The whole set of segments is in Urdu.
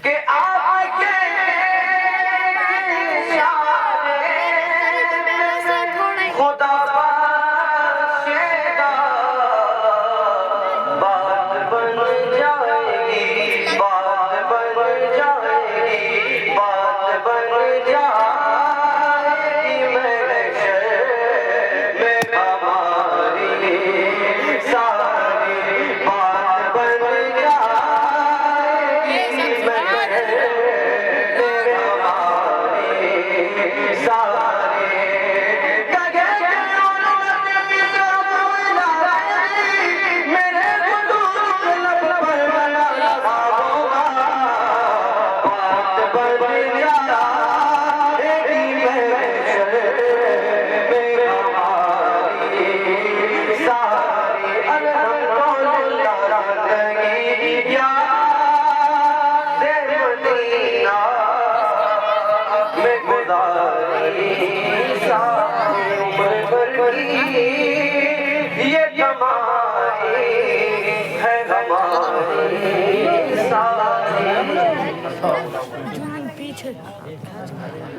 کہ آپ کے خدا بخشیگا بات بن جائے گی بات بن جائے گی بات بن جائے گی محشر میں ہماری ساری بات بن جائے گی محشر میں ہماری ساری یہ کمائی ہے ہماری ساری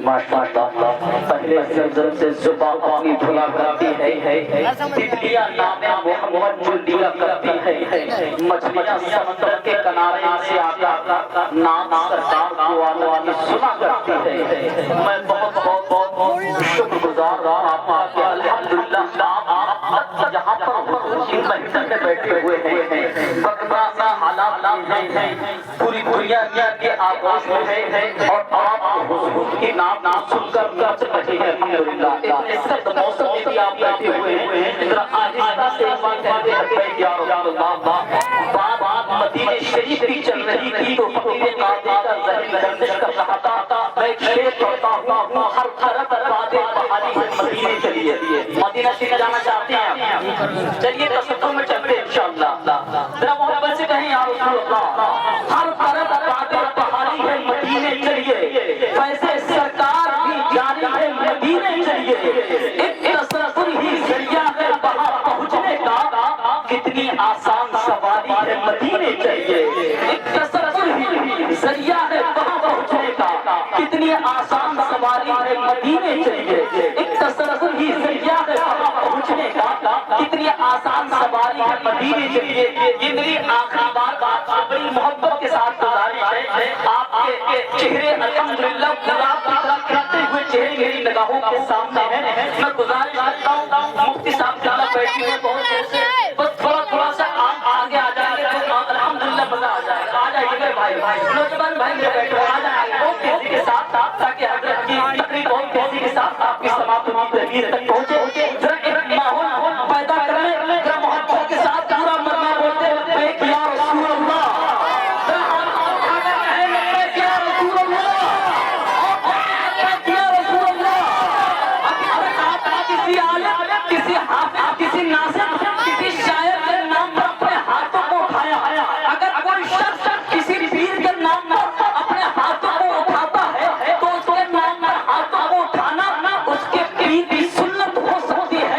ماشاءاللہ پہلے زمزم سے زبان اپنی بھلا کرتی ہے تتلیاں نام محمد جو لیا کرتی ہے مچھلیاں سمندر کے کنارے سے آقا نام سرکار کو آلوانی سنا کرتی ہے میں بہت شکر گزار آپ کہ الحمدللہ آپ جہاں پر ان محفل میں بیٹھے ہوئے ہیں وقتہ حالات ہیں پوری دنیا کے آغاز میں ہے اور آپ حضور کی نام سن کر نچ رہے ہیں الحمدللہ اتنے سخت موسم میں بھی آپ بیٹھے ہوئے ہیں ذرا آہستہ سے ایک بار کہتے ہیں یا رسول اللہ بات مدینہ شریف کی چل رہی تھی تو فقیر قاضی کا ذہن گردش کر رہا تھا میں ایک شعر پڑھتا ہوں ہر طرف باتیں بہاری ہے مدینہ چلیے مدینہ شریف جانا چاہتے ہیں چلیے تصور میں چلتے ہیں انشاءاللہ ذرا محبت سے کہیں یا رسول اللہ ہر طرف باتیں بہاری ہے مدینہ چلیے ویسے سرکار بھی جاری ہے مدینہ چلیے ایک تصور ہی ذریعہ ہے وہاں پہنچنے کا کتنی آسان سواری ہے مدینہ چلیے ایک تصور ہی ذریعہ ہے وہاں پہنچنے کا کتنی آسان سواری ہے مدینہ چلیے ایک تصور ہی ذریعہ ہے وہاں پہنچنے کا کتنی آسان سواری ہے مدینہ چلیے یہ میری آخری بات بڑی محبت کے ساتھ گزارش ہے آپ کے چہرے الحمدللہ گلاب کی طرح کھلتے ہوئے چہرے میری نگاہوں کے سامنے ہیں میں گزارش کرتا ہوں مفتی صاحب زیادہ بیٹھے ہوئے بہت دیر سے بس تھوڑا سا آپ آگے آ جائیں گے تو الحمدللہ مزہ آ جائے گا آ جائیے میرے بھائی نوجوان بھائی میرے بیٹھے آ جائیں بہت تیزی کے ساتھ تاکہ حضرت کی تقریر بہت تیزی کے ساتھ آپ کی سماعت تحریر تک پہنچے ذرا ایک ماحول پیدا کریں ذرا محبت کے ساتھ پورا مرنا بولتے یا رسول اللہ کسی ناصر کسی شاعر کے نام پر اپنے ہاتھوں کو اٹھایا اگر کوئی شخص کسی پیر کے نام پر اپنے ہاتھوں کو اٹھاتا ہے تو اس کے نام پر ہاتھوں کو اٹھانا اس کے پیر کی سنت ہو سکتی ہے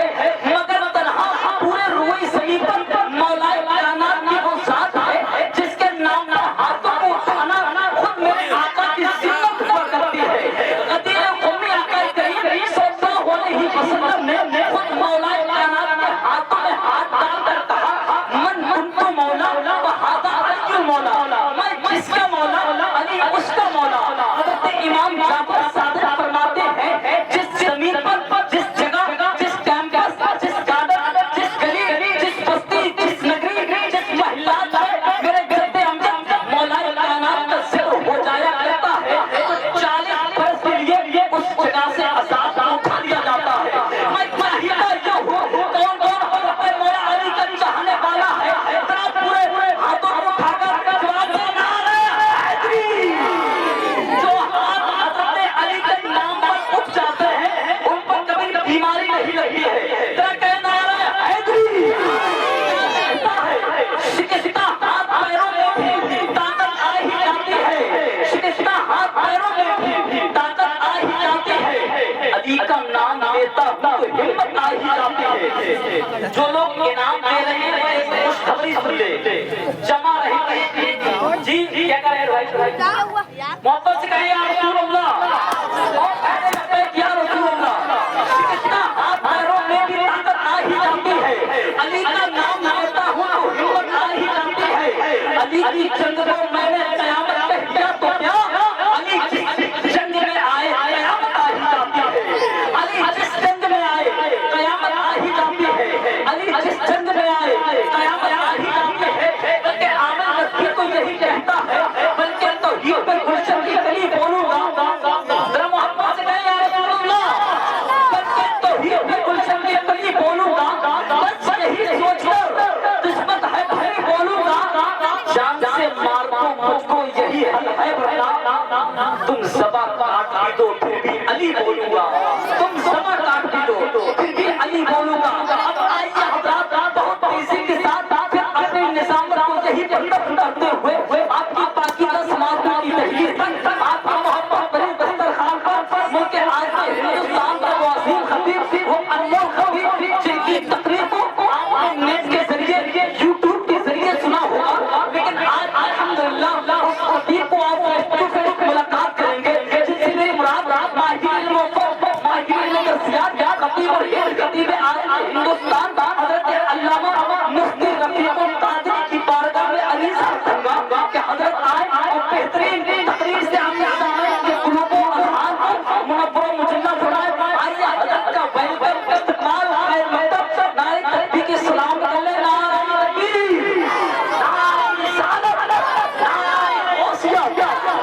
مانگتا ہوں تو ہمت آ ہی جاتی ہے. جو لوگ انعام دے رہے ہیں ایک خوشخبری سن لے. جمع رہی جی کیا کہہ رہے ہیں محبت سے کہیے یا رسول اللہ. اور کہنے لگتا ہے کہ یا رسول اللہ کتنا ہاتھ پیروں میں بھی طاقت آ ہی جاتی ہے. علی کا نام لیتا ہوں تو ہمت آ ہی جاتی ہے. علی کی جنگ کو میں نے قیامت میں کیا تو کیا علی جس جنگ میں آئے قیامت آ ہی جاتی ہے. علی جس جنگ میں آئے قیامت آ ہی جاتی ہے. علی جس جنگ میں آئے قیامت آ ہی جاتی ہے. بلکہ عامر مسیح تو یہی کہتا ہے بلکہ توحید پر گلشن کی کلی بولوں گا. ذرا محبت سے کہیں یا رسول اللہ بلکہ توحید پر گلشن کی کلی بولوں گا. بس یہی سوچ کر قسمت ہے بھائی بولوں گا. جان سے مار دو مجھ کو یہی حل ہے بتا. تم زبا کاٹ بھی دو پھر بھی علی بولوں گا. تم زبا کاٹ بھی دو پھر بھی علی بولوں گا. اب آئیے حضرات بہت تیزی کے ساتھ پھر اپنے نظام کو یہی بندر کرتے ہوئے آپ کی پاکیزہ سماعتوں کی تحریر آپ کا محبت بری دسترخوان پر ملک آج کے ہندوستان کا وہ عظیم خطیب وہ انمول خطیب جن کی تقریر کو آپ نے نیٹ کے ذریعے یوٹیوب کے ذریعے سنا ہوگا. لیکن آج الحمدللہ اس خطیب کو آپ فیس ٹو فیس ملاقات کریں گے جس سے میری مراد ماہرین ماہرین نفسیات خطیب اور یہ خطیب آج ہندوستان حضرت علامہ مفتی رفیق القادری کی بارگاہ میں علی صاحب ہوگا کہ حضرت آئے اور بہترین تقریر سے ہم نے سامنے کے قلوب و اذہان کو منور و مجلہ فرمائے. آئیے حضرت کا ویلکم استقبال خیر مقدم نعرہ تکبیر کے سلام کرنے نعرہ تکبیر نعرہ رسالت نعرہ غوثیہ نعرہ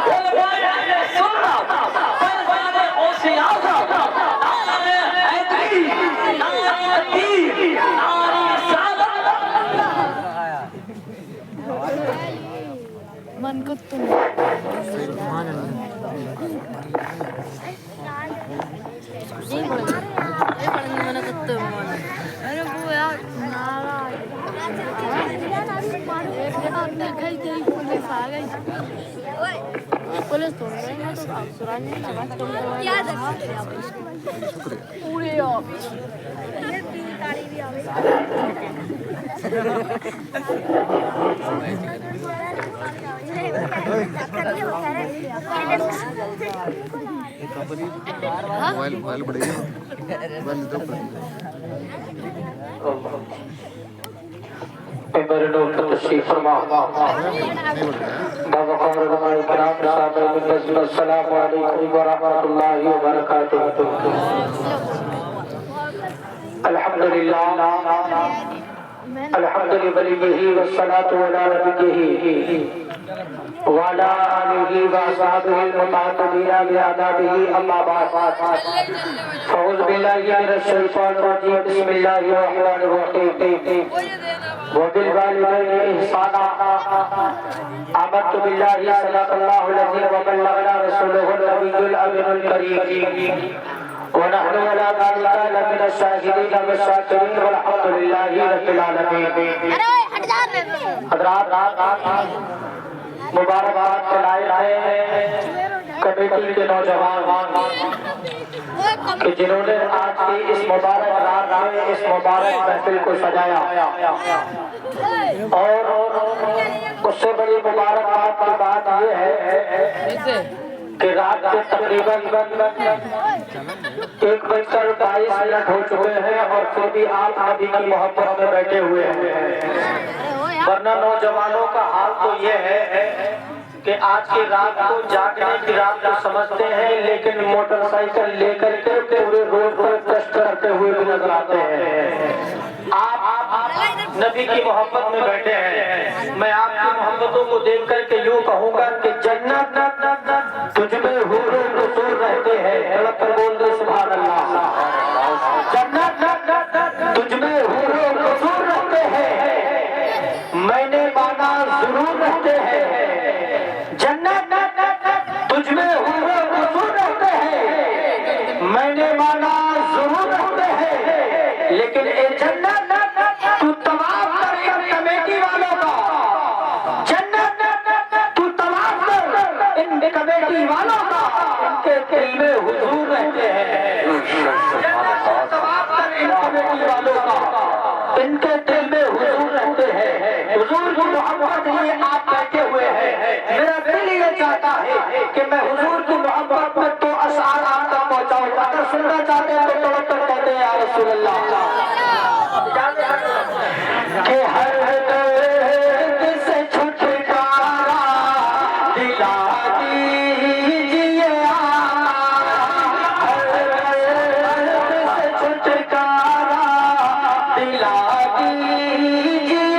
سنت فرزانِ غوثیہ نعرہ حیدری نعرہ تکبیر نعرہ رسالت. من كنتم موبائل بڑے گا موبائل تو تشریف فرما باوقار علماء کرام صاحب السلام علیکم ورحمۃ اللہ وبرکاتہ. الحمدللہ الحمد لوليه والصلاة على نبيه وعلى آله وأصحابه المتعبدين بآدابه أما بعد فأعوذ بالله من الشيطان الرجيم بسم الله الرحمن الرحيم وبالوالدين إحسانا آمنت بالله صدق الله العظيم وبلغنا رسوله النبي الأمين الكريم ونحن على ذلك لمن الشاهدين والشاكرين والحمد لله رب العالمين. حضرات مبارکباد کے لائق ہیں کمیٹی کے نوجوان کہ جنہوں نے آج کی اس مبارک رات میں اس مبارک محفل کو سجایا اور اس سے بڑی مبارکباد کی بات یہ ہے کہ رات کے تقریباً 1:22 ہو چکے ہیں اور پھر بھی آپ نبی کی محبت میں بیٹھے ہوئے ہیں. ورنہ نوجوانوں کا حال تو یہ ہے کہ آج کی رات کو جاگنے کی رات کو سمجھتے ہیں لیکن موٹر سائیکل لے کر کے پورے روڈ پر گشت کرتے ہوئے بھی نظر آتے ہیں. آپ نبی کی محبت میں بیٹھے ہیں. میں آپ کی محبتوں کو دیکھ کر کے یوں کہوں گا کہ جنت تجھ میں حور و قصور رہتے ہیں. تڑپ کر بول دے سبحان اللہ. جنت تجھ میں حور و قصور رہتے ہیں میں نے مانا ضرور رہتے ہیں. جنت تجھ میں حور و قصور رہتے ہیں میں نے مانا ضرور رہتے ہیں. لیکن اے جنت تو طواف کر کمیٹی والوں کا جنت تو طواف کر ان کمیٹی والوں کا ان کے دل میں حضور رہتے ہیں. جن کے دل میں حضور رہتے ہیں، حضور کی محبت لیے آپ بیٹھے ہوئے ہیں، میرا دل یہ چاہتا ہے کہ میں حضور کی محبت میں تو اشعار آپ تک پہنچاؤں، اگر سننا چاہتے ہیں تو توقع کہتے ہیں یا رسول اللہ کہ ہر درد سے چھٹکارا دلا دیجئے ہر درد سے چھٹکارا دلا دیجئے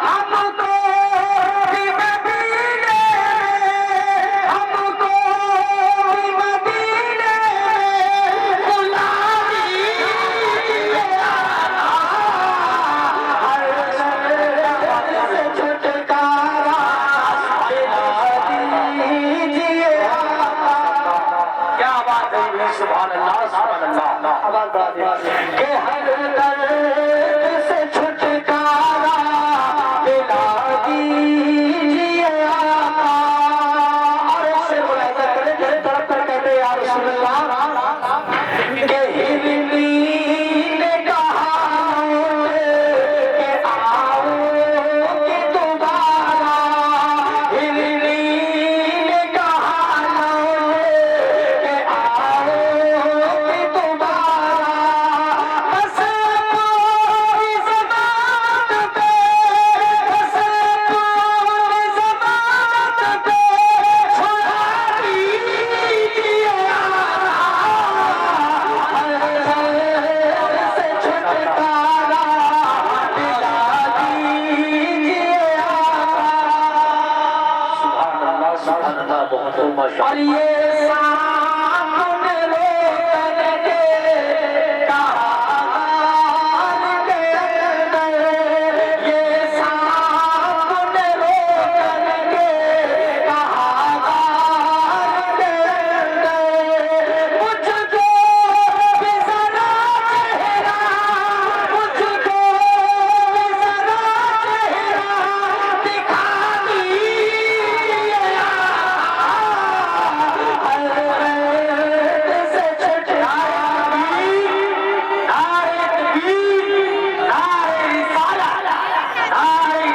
ہم کو بھی مدینے ہم کو بھی مدینے بلا سبحان اللہ سبحان اللہ کہ ہر درد سے چھٹکارا دلا دیجئے آقا اور اس سے ملاحظہ کریں جن طرف کر کہتے یا رسول اللہ کہ ہلنی نے کہا کہ آؤ کہ دوبارہ ہلنی نے کہا کہ آؤ کہ دوبارہ بس پوری زبان پہ بس پوری زبان پہ چھڑا دیجئے سے چھٹکارا دلا دیجئے سبحان اللہ سبحان اللہ بہت ماشاء اور یہ سامنے رو کر کے کہا کے اندر یہ سامنے رو کر کے کہا کے اندر مجھ کو بھی ذرا چہرہ مجھ کو بھی ذرا چہرہ دکھا دیجئے سے چھٹکارا نعرہ تکبیر نعرہ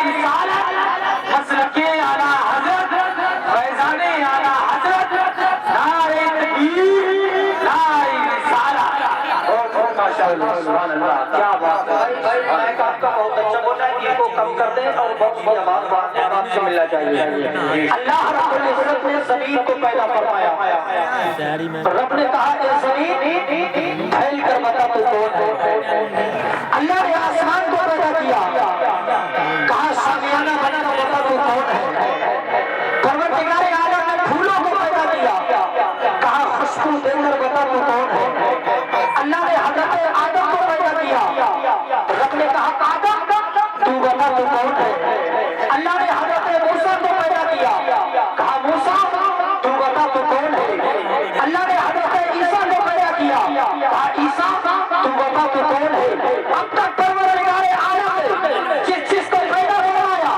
رسالت مسلک اعلیٰ حضرت فیضان اعلیٰ حضرت نعرہ تکبیر نعرہ رسالت بہت ماشاءاللہ سبحان اللہ کیا بات ہے مائک آپ کا بہت اچھا بولا ہے ان کو کم کر دیں اور بہت سی آواز آپ سے ملنا چاہیے اللہ رب العزت نے زمین کو پیدا فرمایا رب نے کہا اے زمین پھیل کر بتا تو کون ہے اللہ نے آسمان کو پیدا کیا کہا شامیانہ بنا تو بتا تو کون ہے پروردگار عالم نے پھولوں کو پیدا کیا کہا خوشبو دے کر بتا تو کون ہے اللہ نے حضرت آدم کو پیدا کیا رب نے کہا آدم تو بتا تو کون ہے اللہ نے حضرت موسیٰ کو پیدا کیا کہا موسیٰ تو بتا تو کون ہے اللہ نے حضرت عیسیٰ کو پیدا کیا کہا عیسیٰ تو بتا تو کون ہے اب تک پروردگار عالم نے جس چیز کو پیدا فرمایا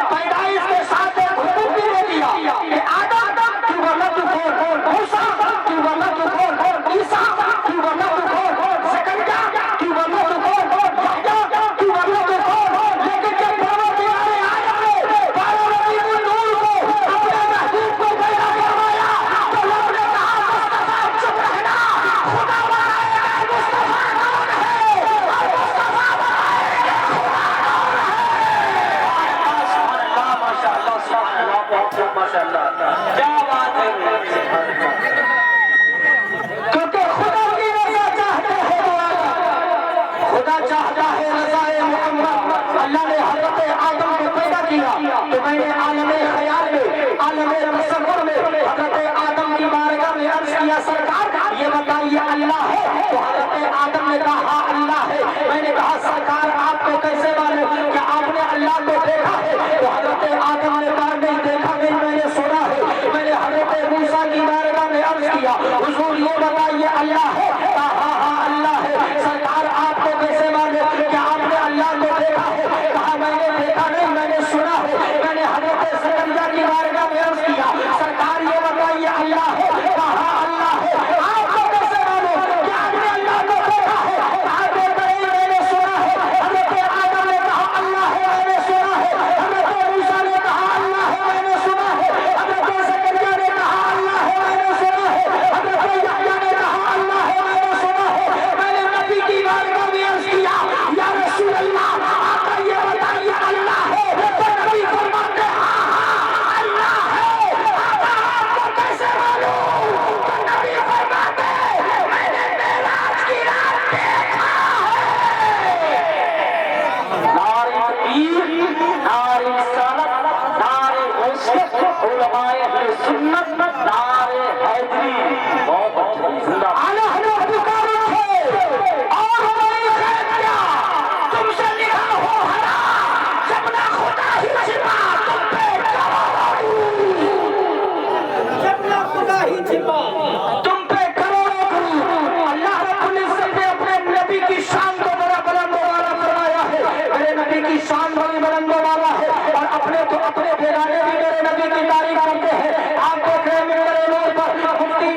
پیدائش کے ساتھ ایک حکم بھی دے دیا کہ آدم تو بتا تو کون موسیٰ تو بتا تو کون عیسیٰ تو بتا تو کون زکریا تو بتا تو کون یحییٰ تو بتا تو کون لیکن جب پروردگار عالم نے پاروتی نور کو اپنے محبوب کو پیدا کروایا تو رب نے کہا مصطفیٰ چپ رہنا خدا بنائے مصطفیٰ کون ہے اور مصطفیٰ بنائے خدا کون ہے سبحان اللہ ماشاءاللہ سبحان اللہ بہت ماشاءاللہ کیا بات ہے کیونکہ خدا کی رضا چاہتے ہیں خدا چاہتا ہے رضا محمد اللہ نے حضرت آدم کو پیدا کیا تو میں نے عالم خیال میں عالم تصور میں حضرت آدم کی بارگاہ میں عرض کیا سرکار یہ بتائیے اللہ ہے تو حضرت آدم نے کہا ہاں اللہ ہے میں نے کہا سرکار آپ کو کیسے معلوم کہ آپ نے اللہ کو دیکھا ہے تو حضرت آدم نے کہا نہیں دیکھا نہیں میں نے سنا تحقیق، نعرہ رسالت، نعرہ عشق، علماء اہل سنت، نعرہ حیدری۔ بہت اچھا، زندہ باد۔ اور ہماری خیر کیا تم سے نگاہ ہو ہرا، جب نہ خدا ہی چھپا تم پہ تم پہ کروڑوں کرو۔ اللہ رب العزت نے اپنے نبی کی شان کو بڑا بلند و بالا فرمایا ہے۔ میرے نبی کی شان بڑی بلند و بالا ہے، اور اپنے تو اپنے بیگانے بھی میرے نبی کی تعریف کرتے ہیں۔ آپ دیکھ رہے ہیں ممبر نور پر مفتی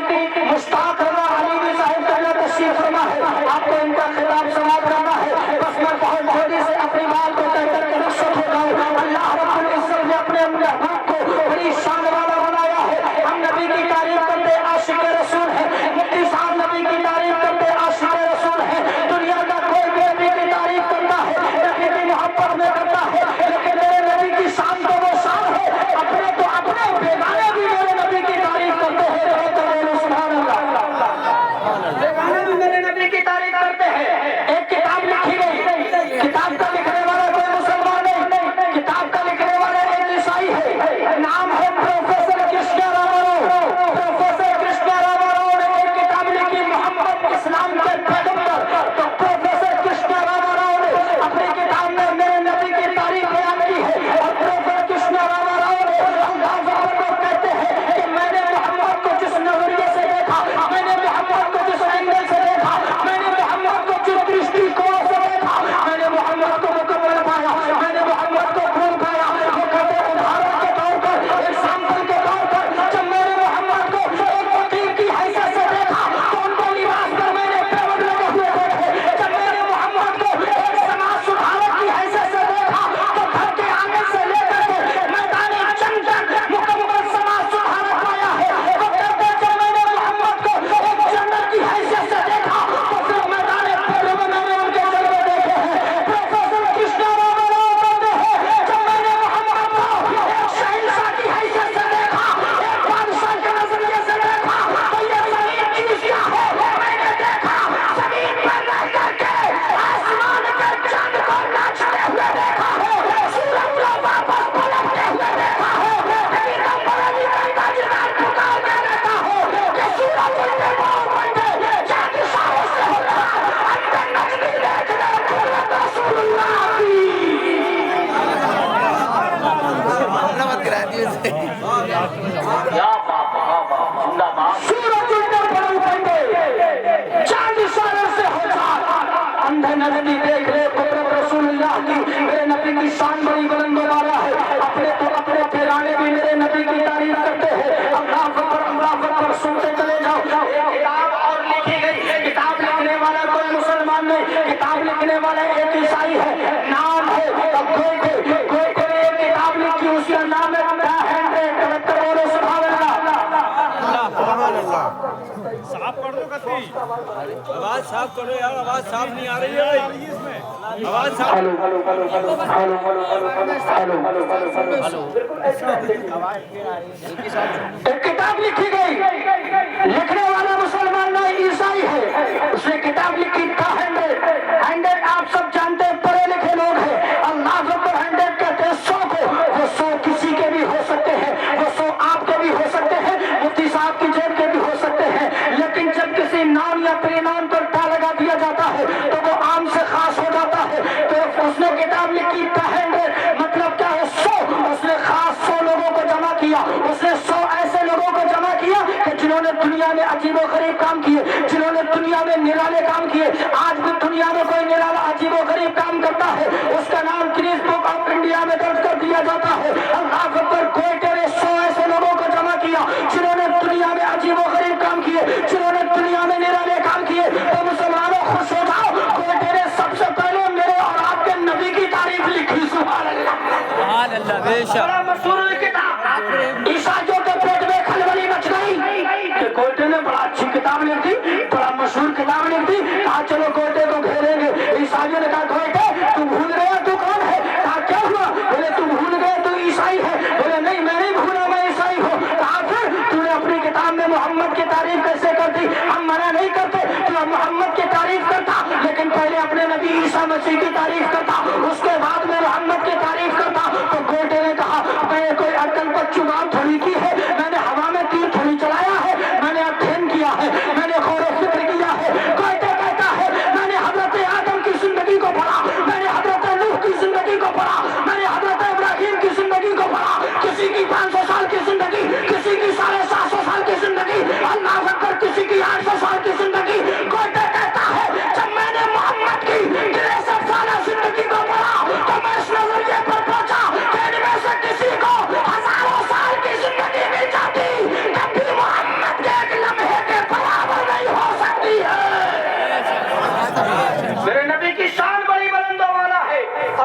مشتاق رضا علیمی صاحب کا تشریف فرما ہے، آپ کو ان کا خطاب سماعت کرنا ہے۔ بس میں بہت جلدی سے اپنی بات کو کہہ کر کے رخصت ہو جاؤں۔ اللہ رب العزت نے اپنے محبوب کو بڑی شان والا بنایا ہے۔ ہم نبی کی تعریف کرتے عاشق رسول ہے، مفتی صاحب نبی کی تعریف کرتے عاشق رسول ہے۔ دنیا کا کوئی بھی نبی کی تعریف کرتا ہے، نبی کی محبت میں کرتا ہے، لیکن میرے نبی کی شان تو وہ شان ہے، اپنے تو اپنے بیگانے بھی میرے نبی کی تعریف کرتے ہیں۔ سبحان اللہ، بیگانے بھی میرے نبی کی تعریف کرتے ہیں۔ ایک کتاب لکھی گئی، کتاب کا لکھنے والا کوئی مسلمان نہیں، کتاب کا لکھنے والا ایک عیسائی ہے، نام ہے پروفیسر کرشنا راماراؤ۔ پروفیسر کرشنا راماراؤ نے ایک کتاب لکھی محمد اسلام کے پیغمبر۔ تو پروفیسر کرشنا راماراؤ نے اپنی کتاب میں میرے نبی کی تعریف بیان کی ہے، اور پروفیسر کرشنا راماراؤ نے اللہ اکبر کو کہتے ہیں کہ میں نے محمد کو جس نظریے سے دیکھا، میں نے محمد کو جس اینگل سے دیکھا، میں نے محمد کو جس درشٹیکوণ سے دیکھا، میں نے محمد کو مکمل پایا، میں نے محمد کو پھول پایا۔ وہ کہتے ہیں ادھارن کے طور پر، ایگزامپل کے طور پر، جب میں نے محمد کو ایک وکیل کی حیثیت سے دیکھا تو ان کو لباس پر میں نے پیوٹ لگے ہوئے دیکھے۔ جب میں نے محمد کو ایک سماج سدھارک کی حیثیت سے دیکھا تو گھر کے آنگن سے لے کر کے میدان جنگ تک مکمل سماج سدھارک پایا ہے۔ وہ کہتے ہیں جب میں نے محمد کو ایک جنرل کی حیثیت سے دیکھا تو پھر میدان پیڑوں میں میں نے ان کے جلوے دیکھے ہیں۔ پروفیسر کرشنا راماراؤ کہتے ہیں جب میں نے محمد کو ایک شہنشاہ کی حیثیت سے دیکھا، ایک بادشاہ کے نظریے سے دیکھا تو یہ زمین چیز کیا ہے، میں نے دیکھا زمین پر رہ کر کے آسمان کے چاند کو ناچتے ہوئے دیکھا ہے، سورج کو واپس پلٹتے ہوئے دیکھا ہے۔ میری نمبر علی کا جنان پکارتے رہتا ہے کہ سورج الٹے پاؤں بندے چاند اشاروں سے ہوتا اندر نجمی دیکھ رہے قدرت رسول اللہ کی۔ کیا بات ہے، زندہ باد۔ سورج الٹے پاؤں بندے چاند اشاروں سے ہوتا اندر نجمی دیکھ رہے قدرت رسول اللہ کی۔ میرے نبی کی شان بڑی بلند و بالا ہے، اپنے تو اپنے پیرانے بھی میرے نبی کی تعریف کرتے ہیں۔ اللہ اکبر، اللہ اکبر، سنتے چلے جاؤ۔ ایک کتاب اور لکھی گئی، کتاب لکھنے والا کوئی مسلمان نہیں، کتاب لکھنے والا ایک عیسائی ہے، نام ہے گوئٹے۔ گوئٹے نے ایک کتاب لکھی، اس کا نام ہے دا ہینڈ کلیکٹر۔ بولو سبحان اللہ۔ صاف کر دو کسی آواز صاف کرو یار، آواز صاف نہیں آ رہی ہے اس میں، آواز صاف۔ Hello hello hello hello hello hello hello hello hello. ایک کتاب لکھی گئی، لکھنے والا مسلمان نہیں عیسائی ہے، اس نے کتاب لکھی تھا ہینڈریڈ۔ ہینڈریڈ آپ سب جانتے ہیں، پڑھے لکھے لوگ ہیں۔ اللہ اکبر، ہینڈریڈ کہتے ہیں 100 کو۔ وہ 100 کسی کے بھی ہو سکتے ہیں، وہ 100 آپ کے بھی ہو سکتے ہیں، مفتی صاحب کی جیب کے بھی ہو سکتے ہیں، لیکن جب کسی نام یا پری نام پر ٹا لگا دیا جاتا ہے تو وہ عام سے خاص ہو جاتا ہے۔ تو اس نے کتاب لکھی تھا ہینڈریڈ، مطلب کیا ہے 100۔ اس نے خاص 100 لوگوں کو جمع کیا، اس نے 100 ایسے لوگوں کو جمع کیا کہ جنہوں نے دنیا میں عجیب و غریب کام کیے، جنہوں نے دنیا میں نرالے کام کیے۔ آج بھی دنیا میں کوئی نرالا عجیب و غریب کام کرتا ہے، اس کا نام گنیز بک آف انڈیا میں درج کر دیا جاتا ہے۔ اللہ اکبر، گوئٹے نے 100 ایسے لوگوں کو جمع کیا جنہوں نے دنیا میں عجیب و غریب کام کیے، جنہوں نے دنیا میں نرالے کام کیے۔ تو مسلمانوں خوش ہو جاؤ، گوئٹے نے سب سے پہلے میرے اور آپ کے نبی کی تعریف لکھی۔ سبحان اللہ، سبحان اللہ، بے شک۔ بڑا مشہور کتاب، عیسائیوں کے پیٹ میں کھلبلی مچ گئی کہ گوئٹے نے بڑا اچھی کتاب لکھ دی، بڑا مشہور کتاب لکھ دی۔ کہا چلو گوئٹے کو گھیریں گے۔ عیسائیوں نے کہا گوئٹے تو بھول گیا تو کون ہے؟ کہا کیا ہوا؟ بولے تو بھول گیا تو عیسائی ہے۔ بولے نہیں میں نہیں بھولا، میں عیسائی ہوں۔ کہا پھر تو نے اپنی کتاب میں محمد کی تعریف کیسے کر دی؟ ہم منع نہیں کرتے، تو محمد کی تعریف کرتا، لیکن پہلے اپنے نبی عیسیٰ مسیح کی تعریف کرتا، اس کے بعد میں محمد کی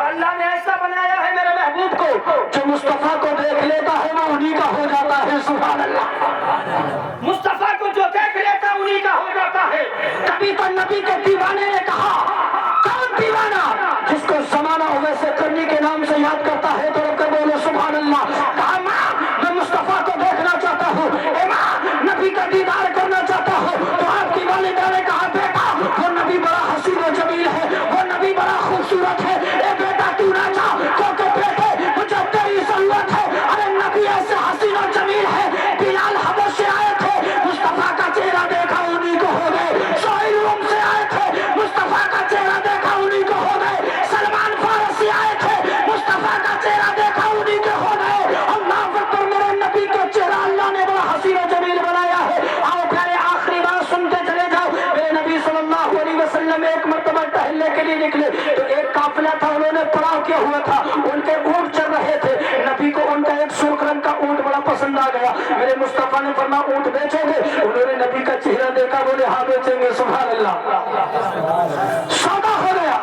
اللہ نے ایسا بنایا ہے میرے محبوب کو جو مصطفیٰ کو دیکھ لیتا ہے وہ انہی کا ہو جاتا ہے. سبحان اللہ. مصطفیٰ کو جو دیکھ لیتا ہے انہی کا ہو جاتا ہے. کبھی تو نبی کے دیوانے نے کہا کون دیوانہ جس کو زمانہ ویسے کرنے کے نام سے یاد کرتا ہے تو رب کے بولو سبحان اللہ. کہا ماں میں مصطفیٰ کو دیکھنا چاہتا ہوں. اے ماں نبی کا دیدار کرنا چاہتا ہوں. تو آپ کی والدہ نے کہا بیٹا وہ نبی بڑا حسین و جمیل ہے, وہ نبی بڑا خوبصورت ہے. اے بیٹا تو نہ جا کیونکہ بیٹے مجھے تیری ضرورت ہے. ارے نبی ایسے حسین و جمیل ہے. بلال حبش سے آئے تھے مصطفیٰ کا چہرہ دیکھا انہی کو ہو گئے. سہیل روم سے آئے تھے مصطفیٰ کا چہرہ دیکھا انہی کو ہو گئے. سلمان فارسی آئے تھے مصطفیٰ کا چہرہ دیکھا انہی کے ہو گئے. اللہ اکبر. میرے نبی کا چہرہ اللہ نے بڑا حسین و جمیل بنایا ہے. آؤ پیارے آخری بات سنتے چلے جاؤ. میرے نبی صلی اللہ علیہ وسلم ایک مرتبہ ٹہلنے کے لیے نکلے تو ایک قافلہ تھا, انہوں نے پڑاؤ کیا ہوا تھا, ان کے اونٹ چل رہے تھے. نبی کو ان کا ایک سرخ رنگ کا اونٹ بڑا پسند آ گیا. میرے مصطفیٰ نے فرمایا اونٹ بیچو گے؟ انہوں نے نبی کا چہرہ دیکھا, بولے ہاں بیچیں گے. سبحان اللہ. سودا ہو گیا.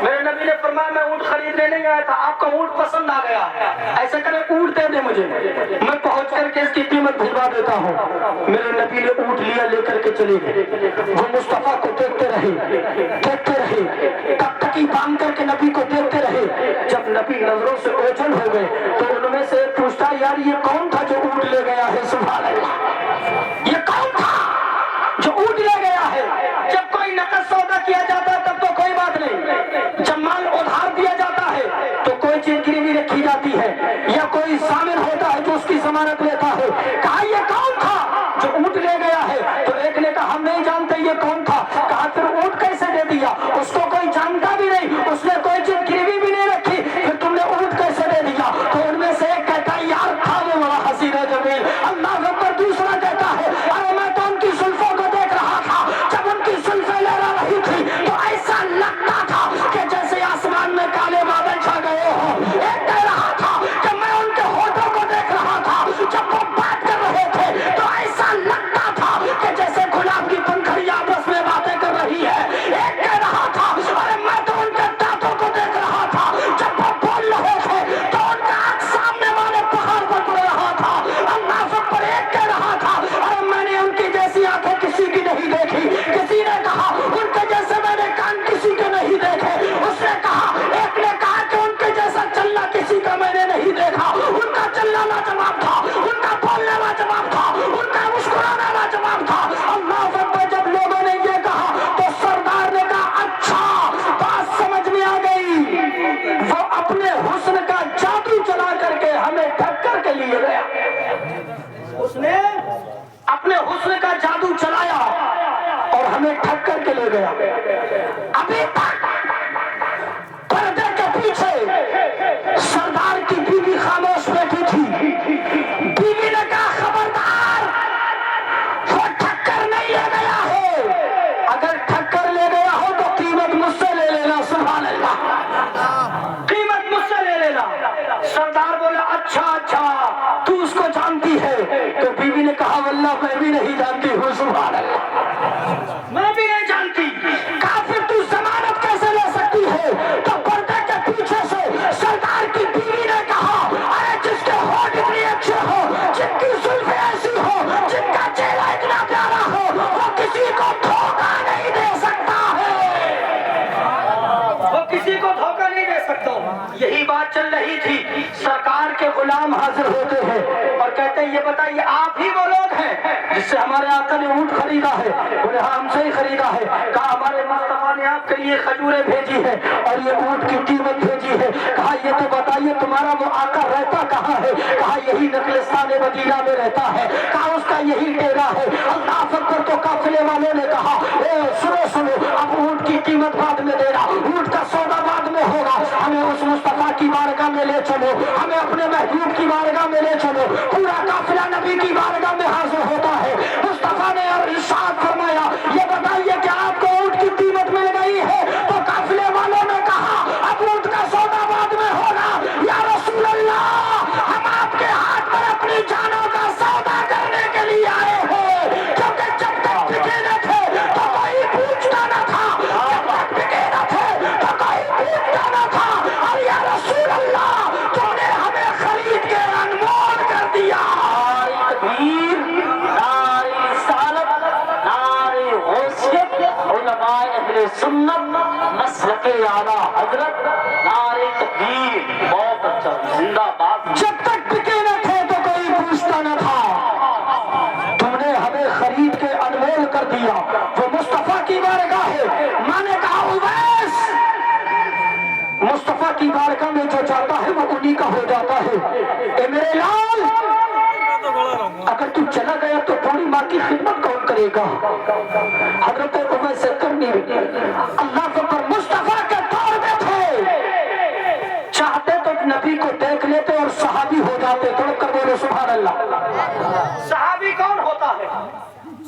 میرے نبی نے فرمایا میں اونٹ خریدنے نہیں آیا تھا, آپ کا اونٹ پسند آ گیا. ایسا کرے اونٹ دے دے مجھے, میں پہنچ کر کے اس کی قیمت بھجوا دیتا ہوں. میرے نبی نے اونٹ لیا, لے کر کے چلے گئے. وہ مصطفیٰ کو دیکھتے رہے ٹکٹکی باندھ کر کے نبی کو دیکھتے رہے. جب نبی نظروں سے اوجھل ہو گئے تو ان میں سے ایک پوچھتا یار یہ کون تھا جو اونٹ لے گیا ہے؟ سبحان اللہ. یہ کون تھا جو اونٹ لے گیا ہے؟ جب کوئی نقد سودا کیا جاتا ہے تب تو کوئی بات نہیں, جب مال ادھار دیا جاتا ہے تو کوئی چیز گروی رکھی جاتی ہے یا کوئی ضامن ہوتا ہے جو اس کی ضمانت لیتا ہے. کہا یہ کون تھا جو اونٹ لے گیا ہے؟ تو ایک نے کہا ہم نہیں جانتے یہ کون تھا. کہا پھر اونٹ کیسے دے دیا؟ اس کو کوئی جانتا بھی نہیں, اس نے کوئی چیز گروی بھی نہیں رکھی, پھر تم نے اونٹ کیسے دے دیا؟ تو ان میں سے ایک کہتا ہے یار تھا وہ بڑا حسین و جمیل. اللہ اکبر. دوسرا کہتا ہے ارے میں تو ان کی زلفوں کو دیکھ رہا تھا, جب ان کی زلفیں لہرا رہی تھی تو ایسا لگتا تھا کہ جیسے آسمان میں کالے بادل چھا گئے ہوں. ایک کہہ رہا تھا کہ میں ان کے ہونٹوں کو دیکھ رہا تھا, جب وہ بات کر رہے تھے تو ایسا لگتا تھا کہ جیسے گلاب کی پنکھڑی آپس میں باتیں کر رہی ہے. ایک کہہ رہا تھا ارے میں تو ان کے دانتوں کو دیکھ رہا تھا, جب وہ بول رہے تھے تو ان کا آنکھ سامنے والے پہاڑ پر پڑ رہا تھا. اللہ اکبر. ایک کہہ رہا تھا ارے میں نے ان کی جیسی آنکھیں کسی کی نہیں دیکھی. کسی نے کہا ان کے جیسے میں نے کان کسی کے نہیں دیکھے. اس نے کہا, ایک نے کہا کہ ان کے جیسا چلنا کسی کا میں نے نہیں دیکھا. ان کا چلنا لاجواب تھا, ان کا بولنا لاجواب تھا, ان کا مسکرانا لاجواب تھا. اللہ اکبر. جب لوگوں نے یہ کہا تو سردار نے کہا اچھا بات سمجھ میں آ گئی. وہ اپنے حسن کا جادو چلا کر کے ہمیں ٹھگ کر کے لیے گیا. اس نے اپنے حسن کا جادو چلایا اور ہمیں ٹھگ کر کے لے گیا. ابھی تک پردے کے پیچھے سردار کی بیوی خاموش بیٹھی تھی. بیوی نے کہا خبردار وہ ٹھگ کر نہیں لے گیا ہے, اگر ٹھگ کر لے گیا ہو تو قیمت مجھ سے لے لینا. سبحان اللہ. قیمت مجھ سے لے لینا. سردار بولا اچھا تو اس کو جانتی ہے؟ تو بیوی نے کہا واللہ میں بھی نہیں جانتی ہوں. سبحان اللہ. میں بھی نہیں جانتی. کہا پھر تو ضمانت کیسے لے سکتی ہے؟ تو پردے کے پیچھے سے سردار کی بیوی نے کہا ارے جس کے ہونٹ اتنے اچھے ہو, جن کی زلفیں ایسی ہو, جن کا چہرہ اتنا پیارا ہو, وہ کسی کو دھوکہ نہیں دے سکتا ہے. وہ کسی کو دھوکہ نہیں دے سکتا. یہی بات چل رہی تھی. سرکار کے غلام حاضر ہوتے ہیں اور کہتے ہیں یہ بتائیے آپ ہی وہ لوگ ہیں جس سے ہمارے آقا نے اونٹ خریدا ہے؟ بولے ہاں ہم سے ہی خریدا ہے. کہا ہمارے مصطفیٰ نے آپ کے لیے کھجوریں بھیجی ہے اور یہ اونٹ کی قیمت بھیجی ہے. کہا یہ تو بتائیے تمہارا وہ آقا رہتا کہاں ہے؟ کہا یہی نخلستان مدینہ میں رہتا ہے. کہا اس کا یہی ڈیرا ہے. اللہ اکبر. تو قافلے والوں نے کہا اے سنو اب اونٹ کی قیمت بعد میں دینا, اونٹ کا سودا بعد میں ہوگا, ہمیں اس مصطفیٰ کی بارگاہ میں لے چلو, ہمیں اپنے محبوب کی بارگاہ میں لے چلو. پورا قافلہ نبی کی بارگاہ میں حاضر ہوتا ہے. مصطفیٰ نے ارشاد فرمایا یہ بتائیے کہ آپ کو اونٹ کی قیمت مل گئی ہے؟ تو قافلے والوں نے کہا اب اونٹ کا سودا بعد میں ہوگا. یا رسول اللہ ہم آپ کے ہاتھ پر اپنی جانوں کا سودا کرنے کے لیے آئے ہیں, کیونکہ جب تک بکے نہ تھے تو کوئی پوچھتا نہ تھا, جب تک بکے نہ تھے تو کوئی پوچھتا نہ تھا. کے اعلیٰ حضرت نعرے تکبیر، بہت اچھا، زندہ باد۔ جب تک بکے نہ تھے تو کوئی پوچھتا نہ تھا، تم نے ہمیں خرید کے انمول کر دیا، وہ مصطفیٰ کی بارگاہ ہے۔ میں نے کہا اویس، مصطفیٰ کی بارگاہ میں جو جاتا ہے وہ انہی کا ہو جاتا ہے۔ اے میرے لال، اگر تو چلا گیا تو بوڑھی ماں کی خدمت کون کرے گا؟ حضرت اویس کرنی اللہ پر مصطفیٰ کے دور میں تھے، چاہتے تو نبی کو دیکھ لیتے اور صحابی ہو جاتے۔ تڑپ کر بولے سبحان اللہ۔ صحابی کون ہوتا ہے؟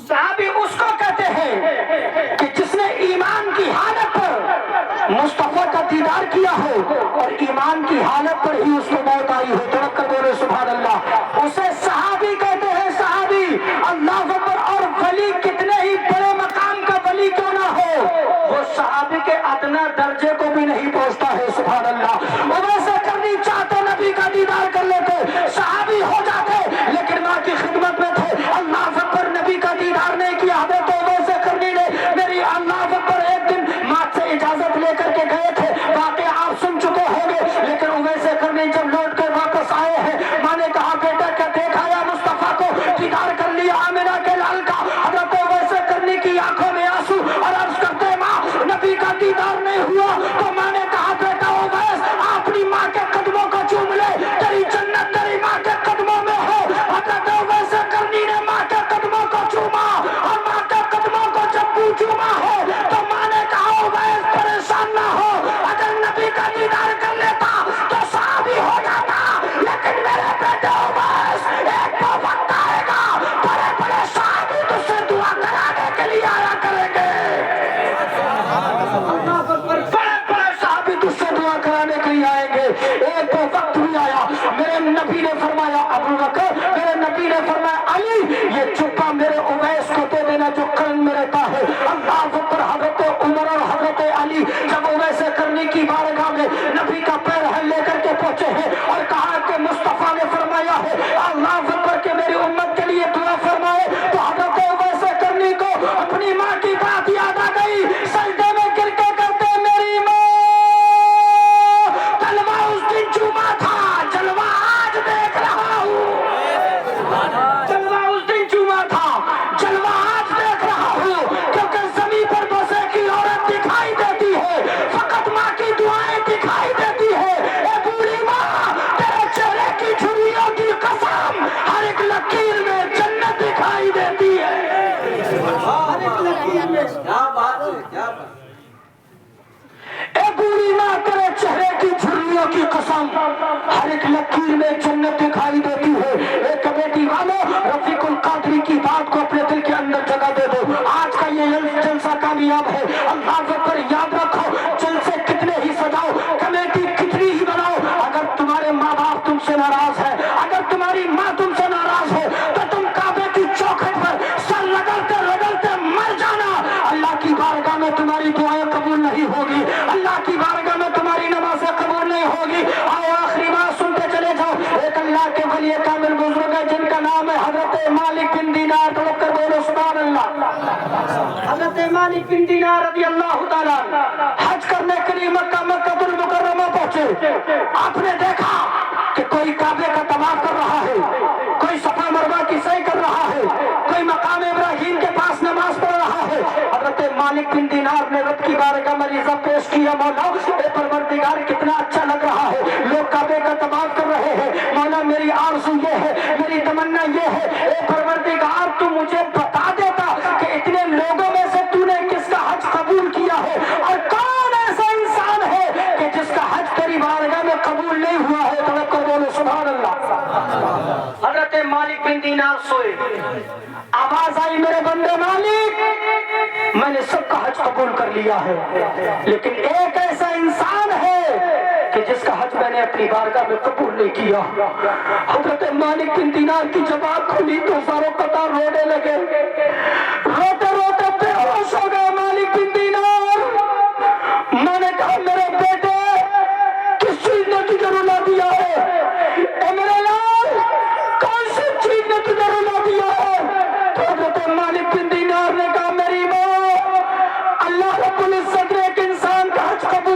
صحابی اس کو کہتے ہیں کہ جس نے ایمان کی حالت پر مصطفیٰ کا دیدار کیا ہو اور ایمان کی حالت پر ہی اس کو موت آئی ہو۔ تڑپ کر بولے سبحان اللہ۔ اسے صحابی کہتے ہیں، صحابی۔ اللہ اکبر۔ اور ولی کتنے ہی بڑے مقام کا ولی کیوں نہ ہو، وہ صحابی کے ادنا درجے کو بھی نہیں پہنچتا ہے۔ سبحان اللہ۔ ویسے کرنی چاہتے نبی کا دیدار کر لیتے، صحابی ہو جاتے، لیکن ماں کی خدمت میں تھے۔ اللہ اکبر، نبی کا دیدار نہیں کیا۔ حضرت ویسے کرنی نے میری اللہ اکبر ایک دن ماں سے اجازت لے کر کے گئے تھے، واقعہ آپ سن چکے ہوں گے، لیکن ویسے کرنی جب لوٹ کے واپس آئے ہیں، ماں نے کہا بیٹا کیا دیکھا یا مصطفیٰ کو دیدار کر لیا آمنہ کے لال کا؟ حضرت ویسے کرنی کی آنکھوں میں آنسو اور عرض کرتے ماں نبی کا دیدار نہیں ہوا۔ تو ماں نے کہا بیٹا اویس اپنی ماں کے قدموں کو چوم لے، تیری جنت تیری ماں کے قدموں میں ہے۔ حضرت ویسے کرنی نے ماں کے قدموں کو چوما، اور ماں کے قدموں کو جب بھی چوما ہے تو ماں نے کہا اویس پریشان نہ ہو، اگر نبی کا دیدار کر لیتا تو صحابی ہو جاتا، لیکن میرے بیٹے اویس ایک تو وقت آئے گا بڑے بڑے صحابی تجھ سے دعا کرانے کے لیے آیا کریں گے، بڑے بڑے صحابی تجھ سے دعا کرانے کے لیے آئیں گے۔ ایک تو وقت بھی آیا، میرے نبی نے فرمایا ابو بکر، میرے نبی نے فرمایا علی یہ جبہ میرے اویس کو دے دینا جو قرن میں رہتا ہے۔ اللہ اکبر۔ حضرت عمر اور حضرت علی جب اویس کرنی کی بارگاہ میں نبی کا پیر لے کر کے پہنچے ہیں اور کہا کہ مصطفیٰ نے فرمایا ہے اللہ اکبر کہ میری امت کے لیے دعا فرمائے، تو حضرت اویس کرنی کو اپنی ماں کی بات یاد آ گئی، سجدے میں گر کے کہتے میری ماں، جلوہ اس دن چوما تھا، جلوہ آج دیکھ رہا ہوں، جلوہ اس دن چوما تھا، جلوہ آج دیکھ رہا ہوں، کیونکہ زمین پر بس ایک ہی عورت دکھائی دیتی ہے، فقط ماں کی دعائیں دکھائی دیتی ہے۔ اے بوڑھی ماں، تیرے چہرے کی جھریوں کی قسم، ہر ایک لکیر میں جنت دکھائی دیتی ہے۔ اے بوڑھی ماں، تیرے چہرے کی جھریوں کی قسم، ہر ایک لکیر میں جنت دکھائی دیتی ہے۔ اے کمیٹی والوں، رفیق القادری کی بات کو اپنے دل کے اندر جگہ دے دو۔ آج کا یہ جلسہ کامیاب ہے، اللہ پر یاد رکھو، جلسے کتنے ہی سجاؤ، کمیٹی کتنی ہی بناؤ، اگر تمہارے ماں باپ تم سے ناراض ہے، اگر تمہاری ماں تم سے ناراض ہے تو تم کعبے کی چوکھٹ پر سر رگڑتے رگڑتے مر جانا، اللہ کی بارگاہ میں تمہاری دعائیں قبول نہیں ہوگی، اللہ کی بارگاہ میں تمہاری نمازیں قبول نہیں ہوگی۔ آؤ آخری بات سنتے چلے جاؤ۔ ایک اللہ کے ولی کامل بزرگ ہے جن کا نام ہے حضرت مالک بن دینار، تڑپ کر بولو سبحان اللہ۔ حضرت مالک بن دینار رضی اللہ تعالیٰ حج کرنے کے لیے مکہ المکرمہ پہنچے۔ آپ نے دیکھا کہ کوئی کعبے کا طواف کر رہا ہے، کوئی صفا مروہ کی سعی کر رہا ہے، کوئی مقام ابراہیم کے پاس نماز پڑھ رہا ہے۔ حضرت مالک بن دینار نے رب کی بارگاہ میں عرض پیش کیا، مولا اے پروردگار کتنا اچھا لگ رہا ہے، لوگ کعبے کا طواف کر رہے ہیں، مولا میری آرزو یہ ہے، میری تمنا یہ ہے، اے پروردگار تو مجھے بتا دیتا کہ اتنے لوگوں میں سے تو نے کس کا حج قبول کیا ہے، اور کون ایسا انسان ہے کہ جس کا حج تیری بارگاہ میں قبول نہیں ہوا ہے۔ توقع بولو سبحان اللہ۔ حضرت مالک بن دینار سوئے، آواز آئی میرے بندے مالک میں نے سب کا حج قبول کر لیا ہے، لیکن ایک ایسا انسان ہے کہ جس کا حج میں نے اپنی بارگاہ میں قبول نہیں کیا۔ حضرت مالک بن دینار کی جب آنکھ کھلی تو ساروں قطار رونے لگے، روتے روتے بے ہوش ہو گئے مالک بن دینار۔ میں نے کہا میرے بیٹے کس چیز نے تجھے رلا دیا ہے؟ اے میرے لال کون سی چیز نے تجھے رلا دیا ہے؟ تو حضرت مالک بن دینار نے کہا میری ماں، اللہ رب العزت نے ایک انسان کا حج قبول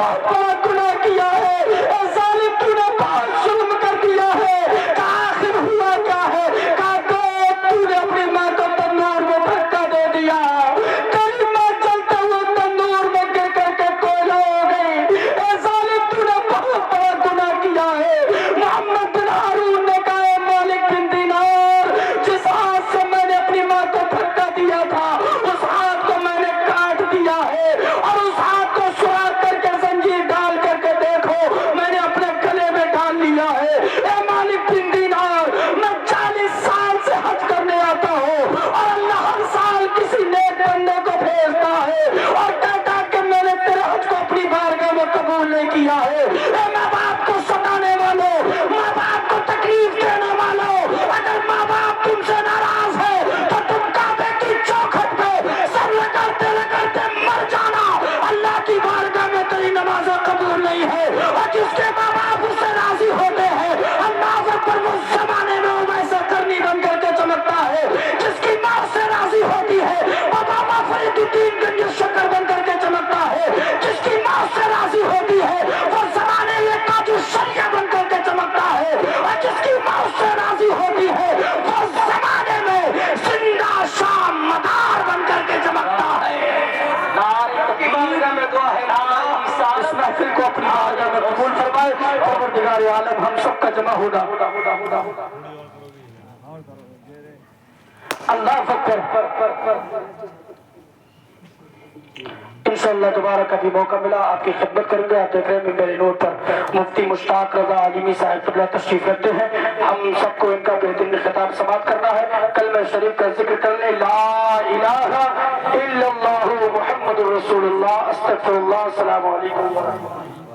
بہت بڑا گناہ کیا ہے، اے ظالم تو نے بہت ظلم کر دیا ہے۔ آخر ہوا کیا ہے؟ کہا تو نے اپنی ماں کو تندور میں دھکا دے دیا، تیری ماں چلتے ہوئے تندور میں گر کر کے کوئلہ ہو گئی۔ اے ظالم تو نے بہت بڑا گناہ کیا ہے۔ محمد بن ہارون نے کہا اے مالک بن دینار، جس ہاتھ سے میں نے اپنی ماں کو دھکا دیا تھا اس ہاتھ کو میں نے کاٹ دیا ہے، اور اس ہاتھ کو سراخ کر کے زنجیر ڈال کر کے دیکھو میں نے اپنے گلے میں ڈال لیا ہے۔ اے مالک بن دینار، میں 40 سال سے حج کرنے آتا ہوں اور اللہ ہر سال کسی نیک بندے کو بھیجتا ہے اور کہتا کہ میں نے تیرے حج کو اپنی بارگاہ میں قبول نہیں کیا ہے۔ اے ماں باپ کو ستانے والوں، ماں باپ کو تکلیف دینے والوں، اگر ماں باپ تم سے ناراض ہے تو تم کعبے کی چوکھٹ پہ سر لگاتے لگاتے مر جانا، اللہ کی بارگاہ میں تیری نمازیں قبول نہیں ہے۔ اور جس کے ماں باپ اس سے راضی ہوتے ہیں اللہ اکبر، وہ زمانے میں ویسا کرنی بن کر کے چمکتا ہے۔ جس کی ماں اس سے راضی ہوتی ہے وہ بابا فرید الدین گنج شکر بن کر کے چمکتا ہے۔ جس کی ماں اس سے راضی ہوتی ہے وہ زمانے میں تاج الشریعہ بن کر کے چمکتا ہے، اور جس کی ماں اس سے راضی ہوتی ہے وہ زمانے میں زندہ شام مدار بن کر کے چمکتا ہے۔ کی بارگاہ میں دعا ہے اس محفل کو اپنی بارگاہ میں قبول فرمائے۔ پروردگار عالم ہم سب کا جمع ہونا اللہ اکبر۔ انشاءاللہ دوبارہ کبھی موقع ملا آپ کی خدمت کریں گے۔ آپ دیکھ رہے ہیں ممبر نور پر مفتی مشتاق رضا عالمی صاحب قبلہ تشریف رکھتے ہیں۔ ہم سب کو ان کا بہترین خطاب سماعت کرنا ہے۔ کلمہ شریف کا ذکر کرنے لا الہ الا اللہ محمد رسول اللہ، استغفر اللہ، السلام علیکم ورحمۃ اللہ۔